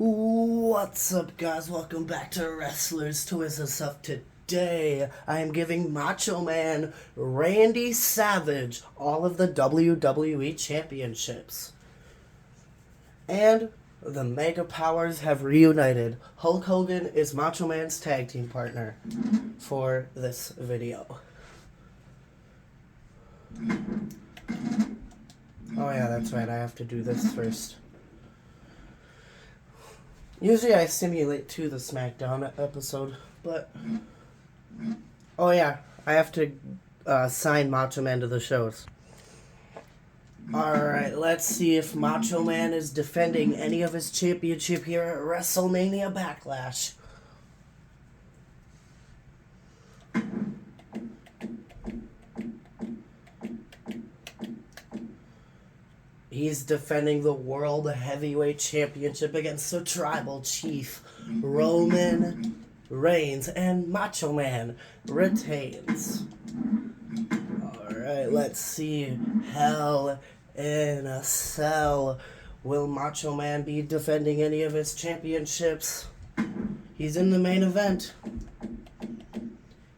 What's up, guys? Welcome back to Wrestlers Toys and Stuff. Today, I am giving Macho Man Randy Savage all of the WWE Championships. And the Mega Powers have reunited. Hulk Hogan is Macho Man's tag team partner for this video. Oh yeah, that's right, I have to do this first. Usually I simulate to the SmackDown episode, but... Oh yeah, I have to sign Macho Man to the shows. Alright, let's see if Macho Man is defending any of his championship here at WrestleMania Backlash. He's defending the World Heavyweight Championship against the Tribal Chief, Roman Reigns, and Macho Man retains. Alright, let's see. Hell in a Cell. Will Macho Man be defending any of his championships? He's in the main event.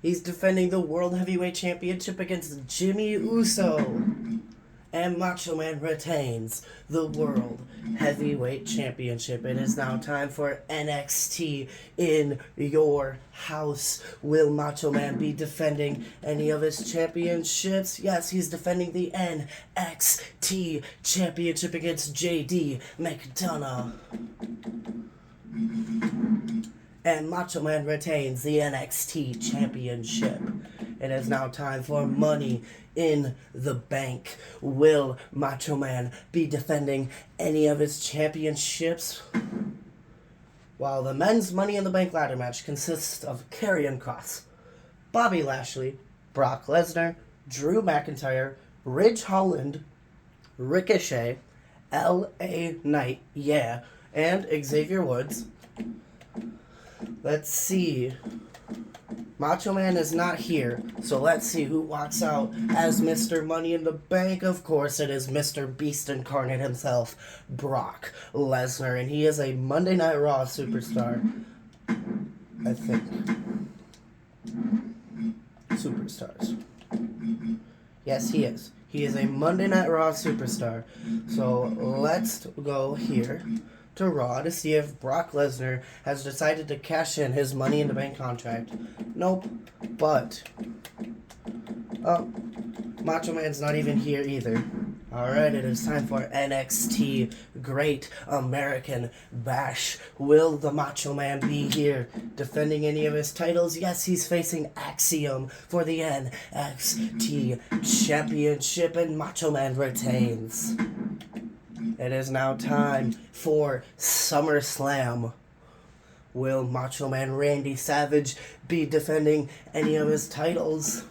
He's defending the World Heavyweight Championship against Jimmy Uso. And Macho Man retains the World Heavyweight Championship. It is now time for NXT in your house. Will Macho Man be defending any of his championships? Yes, he's defending the NXT Championship against JD McDonough. And Macho Man retains the NXT Championship. It is now time for Money in the Bank. Will Macho Man be defending any of his championships? While the men's Money in the Bank ladder match consists of Karrion Kross, Bobby Lashley, Brock Lesnar, Drew McIntyre, Ridge Holland, Ricochet, L.A. Knight, and Xavier Woods. Let's see. Macho Man is not here, so let's see who walks out as Mr. Money in the Bank. Of course, it is Mr. Beast Incarnate himself, Brock Lesnar, and he is a Monday Night Raw superstar. I think. Superstars. Yes, he is. He is a Monday Night Raw superstar. So let's go here to Raw to see if Brock Lesnar has decided to cash in his Money in the Bank contract. Nope, but Macho Man's not even here either. Alright, it is time for NXT Great American Bash. Will the Macho Man be here defending any of his titles? Yes, he's facing Axiom for the NXT Championship, and Macho Man retains. It is now time for SummerSlam. Will Macho Man Randy Savage be defending any of his titles?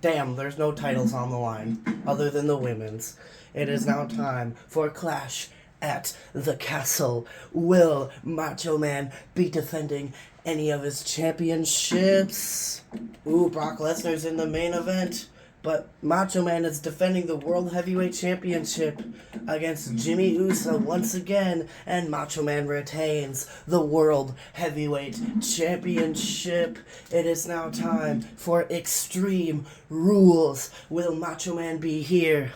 Damn, there's no titles on the line other than the women's. It is now time for Clash at the Castle. Will Macho Man be defending any of his championships? Ooh, Brock Lesnar's in the main event. But Macho Man is defending the World Heavyweight Championship against Jimmy Uso once again, and Macho Man retains the World Heavyweight Championship. It is now time for Extreme Rules. Will Macho Man be here?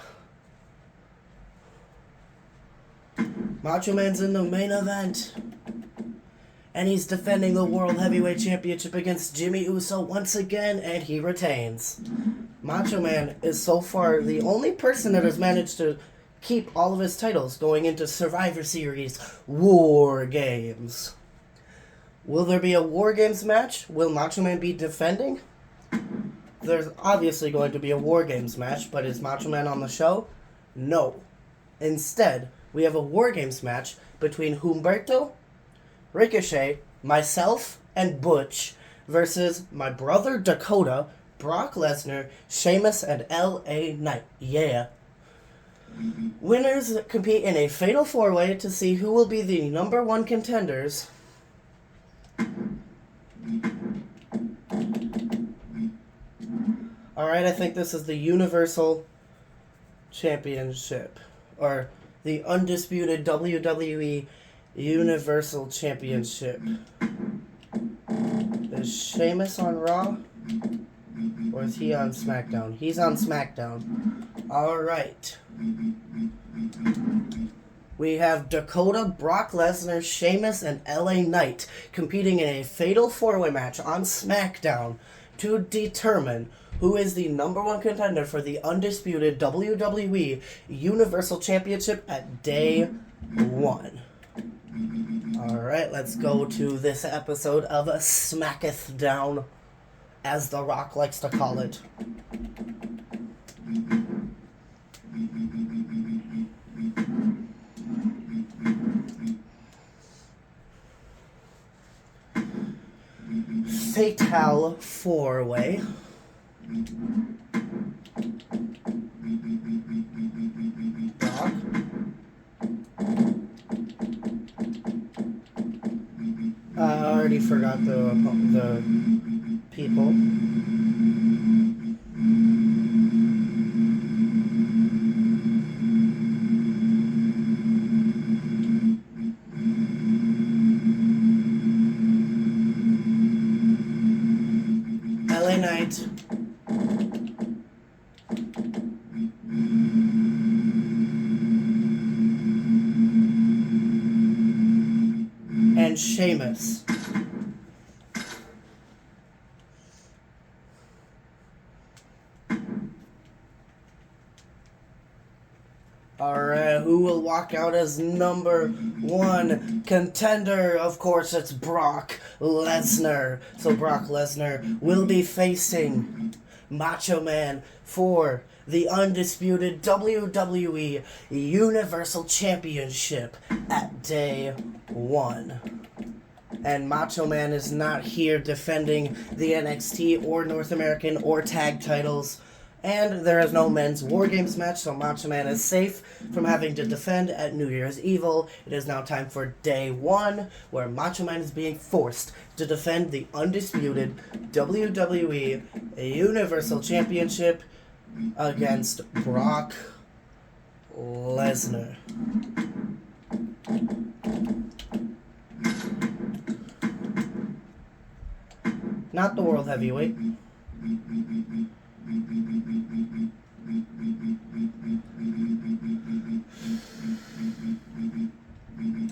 Macho Man's in the main event, and he's defending the World Heavyweight Championship against Jimmy Uso once again, and he retains. Macho Man is so far the only person that has managed to keep all of his titles going into Survivor Series War Games. Will there be a War Games match? Will Macho Man be defending? There's obviously going to be a War Games match, but is Macho Man on the show? No. Instead, we have a War Games match between Humberto, Ricochet, myself, and Butch versus my brother Dakota, Brock Lesnar, Sheamus, and L.A. Knight. Winners compete in a fatal four-way to see who will be the number one contenders. Alright, I think this is the Universal Championship. Or the undisputed WWE Universal Championship. Is Sheamus on Raw? Or is he on SmackDown? He's on SmackDown. Alright. We have Dakota, Brock Lesnar, Sheamus, and LA Knight competing in a fatal four-way match on SmackDown to determine who is the number one contender for the undisputed WWE Universal Championship at Day 1. Alright, let's go to this episode of Smacketh Down, as The Rock likes to call it. Fatal four-way. Brock. I already forgot the people. LA Knight. And Sheamus. Alright, who will walk out as number one contender? Of course, it's Brock Lesnar. So Brock Lesnar will be facing Macho Man for the undisputed WWE Universal Championship at Day 1. And Macho Man is not here defending the NXT or North American or tag titles. And there is no men's War Games match, so Macho Man is safe from having to defend at New Year's Evil. It is now time for Day 1, where Macho Man is being forced to defend the undisputed WWE Universal Championship against Brock Lesnar. Not the World Heavyweight.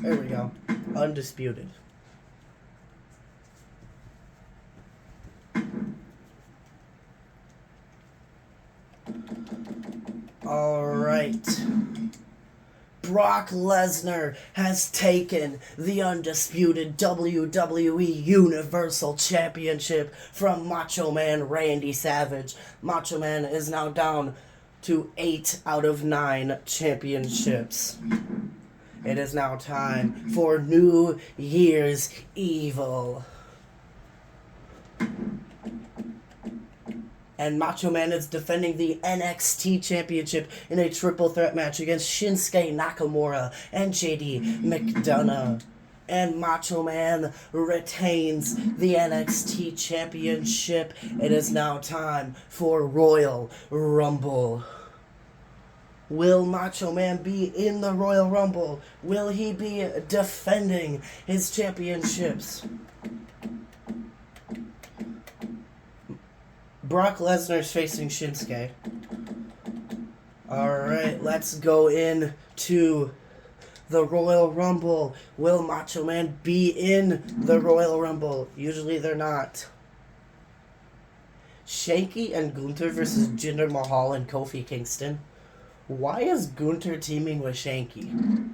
There we go. Undisputed. Alright. Brock Lesnar has taken the undisputed WWE Universal Championship from Macho Man Randy Savage. Macho Man is now down to 8 out of 9 championships. It is now time for New Year's Evil. And Macho Man is defending the NXT Championship in a triple threat match against Shinsuke Nakamura and JD McDonough. And Macho Man retains the NXT Championship. It is now time for Royal Rumble. Will Macho Man be in the Royal Rumble? Will he be defending his championships? Brock Lesnar's facing Shinsuke. Alright, let's go into the Royal Rumble. Will Macho Man be in the Royal Rumble? Usually they're not. Shanky and Gunther versus Jinder Mahal and Kofi Kingston. Why is Gunther teaming with Shanky?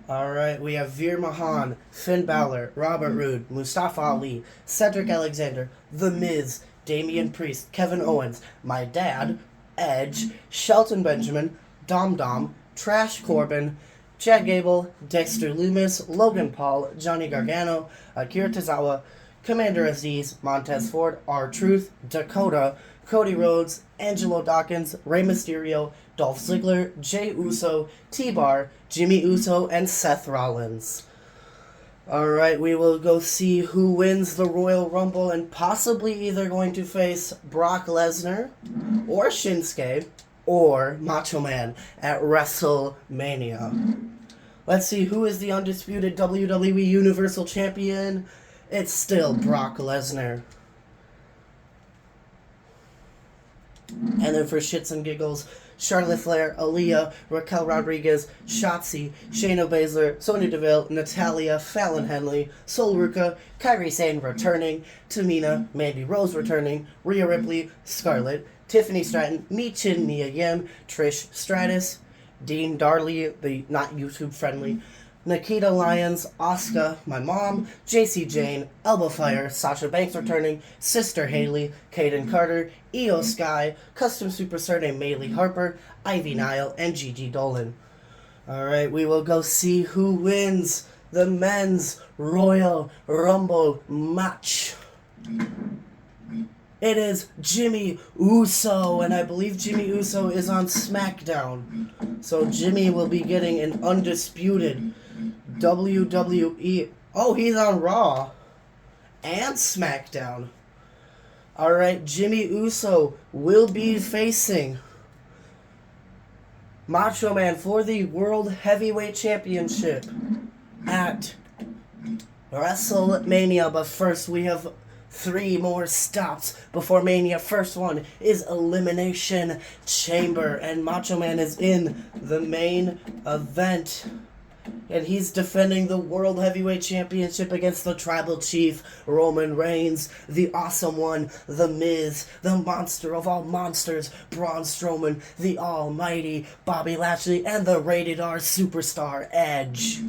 Alright, we have Veer Mahan, Finn Balor, Robert Roode, Mustafa Ali, Cedric Alexander, The Miz, Damian Priest, Kevin Owens, my dad, Edge, Shelton Benjamin, Dom Dom, Trash Corbin, Chad Gable, Dexter Lumis, Logan Paul, Johnny Gargano, Akira Tozawa, Commander Aziz, Montez Ford, R-Truth, Dakota, Cody Rhodes, Angelo Dawkins, Rey Mysterio, Dolph Ziggler, Jey Uso, T-Bar, Jimmy Uso, and Seth Rollins. Alright, we will go see who wins the Royal Rumble and possibly either going to face Brock Lesnar or Shinsuke or Macho Man at WrestleMania. Let's see who is the undisputed WWE Universal Champion. It's still Brock Lesnar. And then for shits and giggles, Charlotte Flair, Aaliyah, Raquel Rodriguez, Shotzi, Shayna Baszler, Sonya Deville, Natalia, Fallon Henley, Sol Ruka, Kairi Sane returning, Tamina, Mandy Rose returning, Rhea Ripley, Scarlett, Tiffany Stratton, Michin Nia Yim, Trish Stratus, Dean Darley, the not YouTube friendly, Nikita Lyons, Asuka, my mom, JC Jane, Elba Fire, Sasha Banks returning, Sister Haley, Kaden Carter, Io Sky, Custom Superstar named Maylee Harper, Ivy Nile, and Gigi Dolan. Alright, we will go see who wins the men's Royal Rumble match. It is Jimmy Uso, and I believe Jimmy Uso is on SmackDown. So Jimmy will be getting an undisputed WWE. Oh, he's on Raw and SmackDown. Alright, Jimmy Uso will be facing Macho Man for the World Heavyweight Championship at WrestleMania. But first, we have 3 more stops before Mania. First one is Elimination Chamber, and Macho Man is in the main event. And he's defending the World Heavyweight Championship against the Tribal Chief, Roman Reigns, the Awesome One, The Miz, the monster of all monsters, Braun Strowman, the almighty Bobby Lashley, and the rated R superstar, Edge.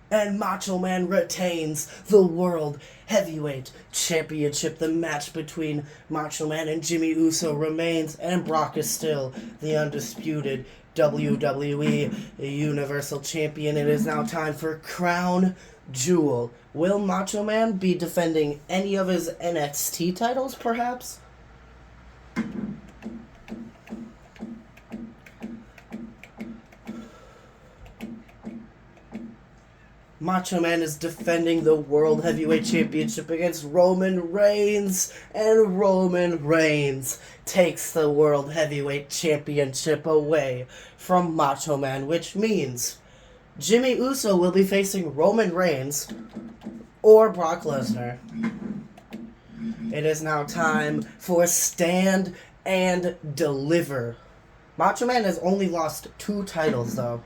And Macho Man retains the World Heavyweight Championship. The match between Macho Man and Jimmy Uso remains, and Brock is still the undisputed WWE Universal Champion. It is now time for Crown Jewel. Will Macho Man be defending any of his NXT titles, perhaps? Macho Man is defending the World Heavyweight Championship against Roman Reigns, and Roman Reigns takes the World Heavyweight Championship away from Macho Man, which means Jimmy Uso will be facing Roman Reigns or Brock Lesnar. It is now time for Stand and Deliver. Macho Man has only lost 2 titles, though.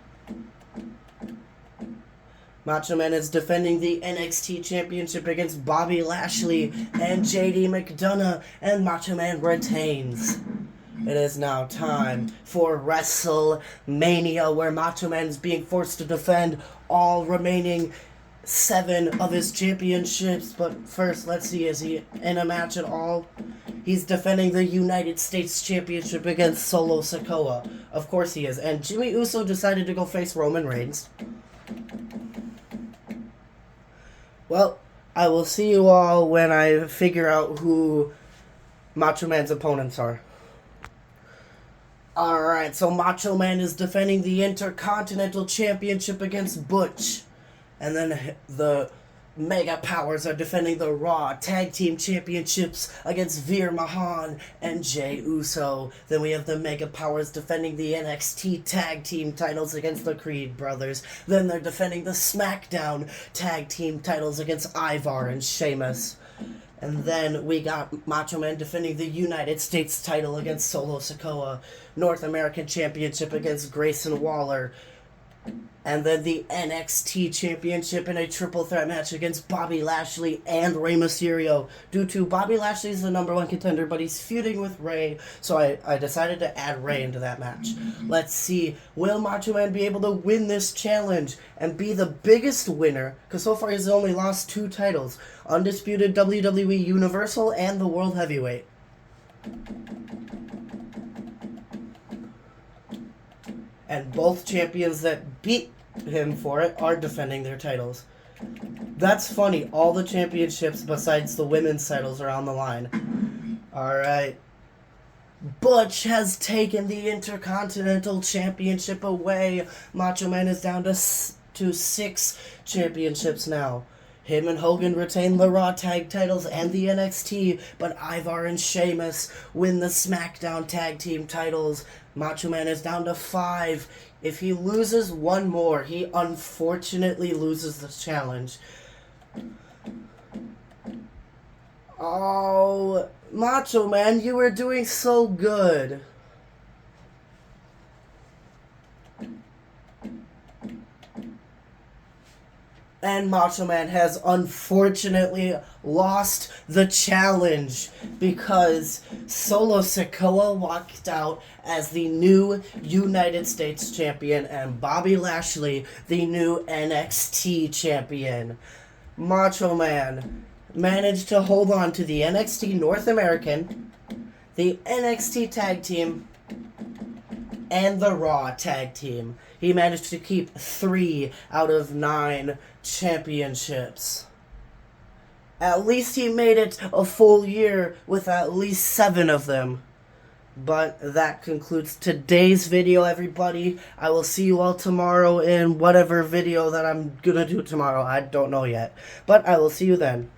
Macho Man is defending the NXT Championship against Bobby Lashley and JD McDonough, and Macho Man retains. It is now time for WrestleMania, where Macho Man is being forced to defend all remaining 7 of his championships. But first, let's see, is he in a match at all? He's defending the United States Championship against Solo Sikoa. Of course he is. And Jimmy Uso decided to go face Roman Reigns. Well, I will see you all when I figure out who Macho Man's opponents are. Alright, so Macho Man is defending the Intercontinental Championship against Butch. And then the Mega Powers are defending the Raw Tag Team Championships against Veer Mahan and Jey Uso. Then we have the Mega Powers defending the NXT Tag Team titles against the Creed Brothers. Then they're defending the SmackDown Tag Team titles against Ivar and Sheamus. And then we got Macho Man defending the United States title against Solo Sikoa. North American Championship against Grayson Waller. And then the NXT Championship in a triple threat match against Bobby Lashley and Rey Mysterio. Due to Bobby Lashley is the #1 contender, but he's feuding with Rey, so I decided to add Rey into that match. Let's see, will Macho Man be able to win this challenge and be the biggest winner? Because so far he's only lost 2 titles. Undisputed WWE Universal and the World Heavyweight. And both champions that beat him for it are defending their titles. That's funny. All the championships besides the women's titles are on the line. Alright. Butch has taken the Intercontinental Championship away. Macho Man is down to to 6 championships now. Him and Hogan retain the Raw tag titles and the NXT, but Ivar and Sheamus win the SmackDown tag team titles. Macho Man is down to 5. If he loses one more, he unfortunately loses the challenge. Oh, Macho Man, you were doing so good. And Macho Man has unfortunately lost the challenge because Solo Sikoa walked out as the new United States champion and Bobby Lashley the new NXT champion. Macho Man managed to hold on to the NXT North American, the NXT Tag Team, and the Raw Tag Team. He managed to keep 3 out of 9 championships. At least he made it a full year with at least 7 of them. But that concludes today's video, everybody. I will see you all tomorrow in whatever video that I'm gonna do tomorrow. I don't know yet. But I will see you then.